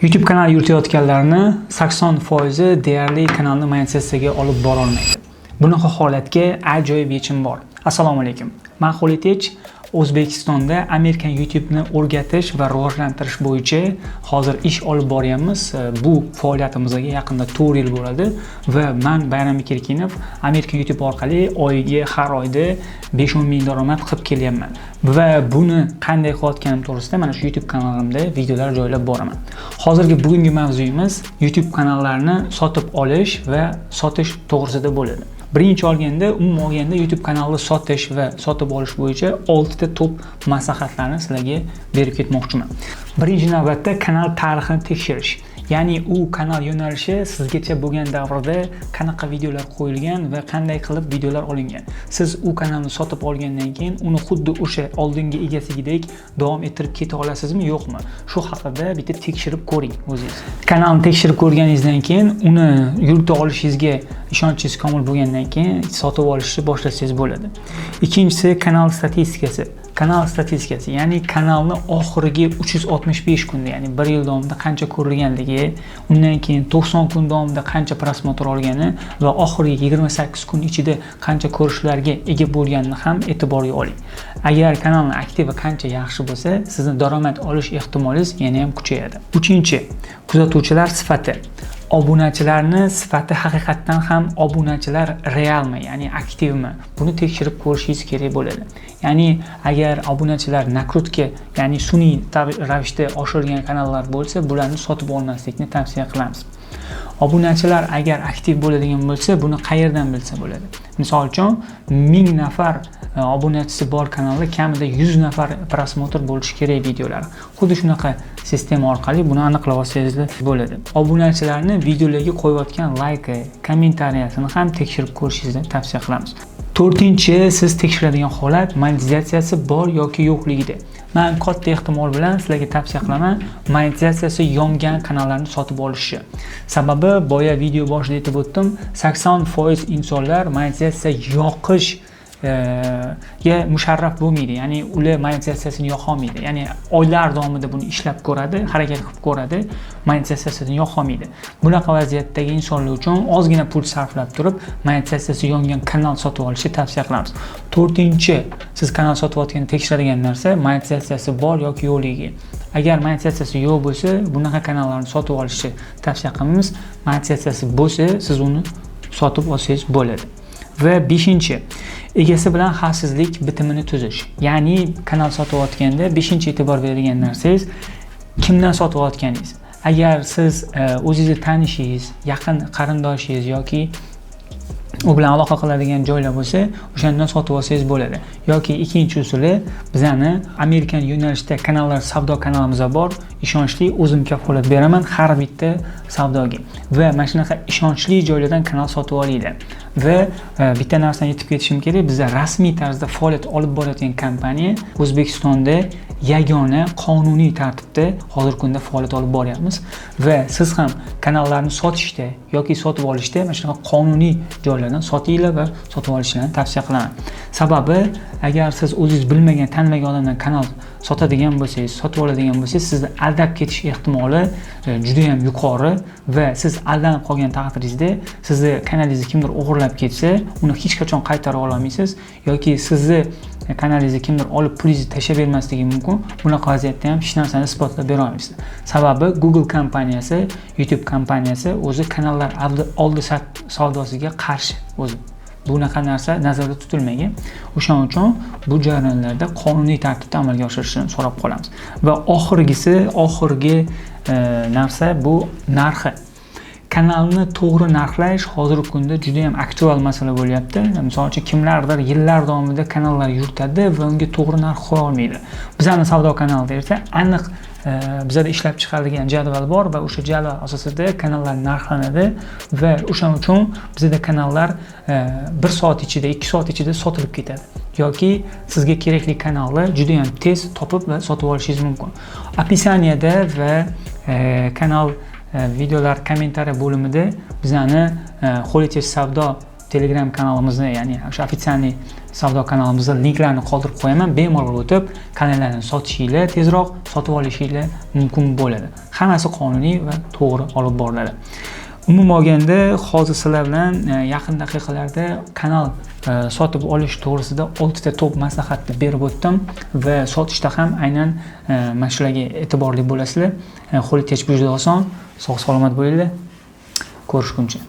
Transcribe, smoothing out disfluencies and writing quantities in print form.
YouTube kanal yuritayotganlarni 80% deyarli kanalni monetizatsiyaga olib bora olmaydi. Bunaqa holatga ajoyib yechim bor. Assalomu alaykum. Men Xolitech O'zbekistonda Amerikan YouTube'ni o'rgatish va rivojlantirish bo'yicha hozir ish olib boryapmiz. Bu faoliyatimizga yaqinda 4 yil bo'ladi va men Bayram Kirkinov Amerikan YouTube orqali oyiga har oyda 5-10 ming daromad qilib kelyapman. Va buni qanday qilayotganim to'g'risida mana shu YouTube kanalimda videolar joylab boraman. Hozirgi bugungi mavzuyimiz YouTube kanallarni sotib olish va sotish to'g'risida bo'ladi. Birinchi olganda, umuman olganda YouTube kanalni sotish va sotib olish bo'yicha 6 ta top maslahatlarni sizlarga berib ketmoqchiman. Birinchi navbatda kanal tarixini tekshirish. Ya'ni u kanal yo'nalishi sizgacha bo'lgan davrda qanaqa videolar qo'yilgan va qanday qilib videolar olingan. Siz u kanalni sotib olgandan keyin uni xuddi o'sha oldingi egasigidek davom ettirib keta olasizmi, yo'qmi? Shu haqida bitta tekshirib ko'ring o'zingiz. Kanalni tekshirib ko'rganingizdan keyin uni yurita olishingizga ishonchingiz komil bo'lgandan keyin sotib olishni boshlasangiz bo'ladi. Ikkinchisi kanal statistikasi. Kanal statistikasi, ya'ni kanalni oxirgi 365 kunda, ya'ni 1 yil davomida qancha ko'rilganligi, undan keyin 90 kun davomida qancha prosmotr olgani va oxirgi 28 kun ichida qancha ko'rishlarga ega bo'lganini ham e'tiborga oling. Agar kanalning aktivi qancha yaxshi bo'lsa, sizning daromad olish ehtimolingiz yana ham kuchayadi. Uchinchi, kuzatuvchilar sifati. Obunachilarni sifati haqiqatdan ham obunachilar realmi, ya'ni aktivmi? Buni tekshirib ko'rishingiz kerak bo'ladi. Ya'ni agar obunachilar nakrutka, ya'ni sun'iy ravishda oshirgan kanallar bo'lsa, bularni sotib olmaslikni tavsiya qilamiz. Obunachilar agar aktiv bo'ladigan bo'lsa, buni qayerdan bilsa bo'ladi? Misol uchun 1000 nafar obunachisi bor kanalda kamida 100 nafar prosmotr bo'lishi kerak videolar. Xuddi shunaqa sistema orqali buni aniqlab olsangiz bo'ladi. Obunachilarni videolarga qo'yayotgan layki, kommentariyasini ham tekshirib ko'rishingizni tavsiya qilamiz. To'rtinchi, siz tekshiradigan holat monetizatsiyasi bor yoki yo'qligida. Men katta ehtimol bilan sizlarga tavsiya qilaman monetizatsiyasi yongan kanallarni sotib olishni. Sababi boya video boshida aytib o'tdim, 80% insonlar monetizatsiya yoqish ga musharraf bo'lmaydi. Ya'ni ular monetizatsiyasini yoqa olmaydi. Ya'ni oylar davomida buni ishlab ko'radi, harakat qilib ko'radi, monetizatsiyasini yoqa olmaydi. Bunaqa vaziyatdagi insonlar uchun ozgina pul sarflab turib, monetizatsiyasi yongan kanal sotib olishni tavsiya qilamiz. To'rtinchi, siz kanal sotayotganini tekshiradigan narsa monetizatsiyasi bor yoki yo'qligi. Agar monetizatsiyasi yo'q bo'lsa, bunaqa kanallarni sotib olishni tavsiya qilamiz. Monetizatsiyasi bo'lsa, siz uni sotib olsangiz bo'ladi. Va 5-chi, egasi bilan xavfsizlik bitimini tuzish. Ya'ni kanal sotayotganda 5-chi e'tibor beradigan narsangiz kimdan sotayotganingiz. Agar siz o'zingizni tanishingiz, yaqin qarindoshingiz yoki u bilan aloqa qiladigan joylar bo'lsa, o'shandan sotib olsangiz bo'ladi. Yoki ikkinchi usuli, bizani Amerikan yo'nalishida kanallar, savdo kanalimiz bor. Ishonchli, o'zim kafolat beraman har bitta savdoga. Va mana shunaqa ishonchli joylardan kanal sotib olinglar. Va bitta narsani aytib ketishim kerak, biz rasmiy tarzda faoliyat olib borayotgan kompaniya O'zbekistonda yagona qonuniy tartibda hozirgi kunda faoliyat olib boryapmiz va siz ham kanallarni sotishda yoki sotib olishda mana shunaqa qonuniy joylardan sotinglar va sotib olishlarini tavsiya qilaman. Sababi agar siz o'zingiz bilmagan, tanimagan odamdan kanal sotadigan bo'lsangiz, sotib oladigan bo'lsangiz, sizni aldab ketish ehtimoli juda ham yuqori va siz aldanib qolgan taqdiringizda sizni kanalingizni kimdir o'g'irlab ketsa, uni hech qachon qaytara olmaysiz yoki sizni kanalingizni kimdir olib pulingizni tashlab bermasligi mumkin. Bunaqa vaziyatda ham hech narsani isbotlab bera olmaysiz. Sababi Google kompaniyasi, YouTube kompaniyasi o'zi kanallar oldi savdosiga qarshi o'zi. Bunaqa narsa nazarda tutilmagan. O'shaning uchun bu jarayonlarda qonuniy tartibda amalga oshirishni so'rab qolamiz. Va oxirgi narsa bu narxi. Kanalni to'g'ri narxlash hozirgi kunda juda ham aktual masala bo'lyapti. Misol uchun kimlardir yillar davomida kanallar yuritadi va unga to'g'ri narx qo'ya olmaydi. Bizning savdo kanalida esa aniq bizda ishlab chiqarilgan jadval bor va o'sha jadval asosida kanallar narxlanadi va o'shaning uchun bizda kanallar 1 soat ichida, 2 soat ichida sotilib ketadi. Yoki sizga kerakli kanalni juda ham tez topib va sotib olishingiz mumkin. Opisaniyada va kanal videolar kommentariya bo'limida bizani Xolitech savdo Telegram kanalimizni, ya'ni o'sha ofitsialniy savdo kanalimizda linklarni qoldirib qo'yaman. Bemalol o'tib, kanallarni sotishinglar, tezroq sotib olishinglar mumkin bo'ladi. Hammasi qonuniy va to'g'ri olib boriladi. Umuman olganda, hozir sizlar bilan yaqin daqiqalarda kanal sotib olish to'g'risida 6 ta top maslahatni berib o'tdim va sotishda ham aynan mana shularga e'tiborli bo'lasizlar. Qo'lga tegib juda oson. Sog' salomat bo'linglar. Ko'rishguncha.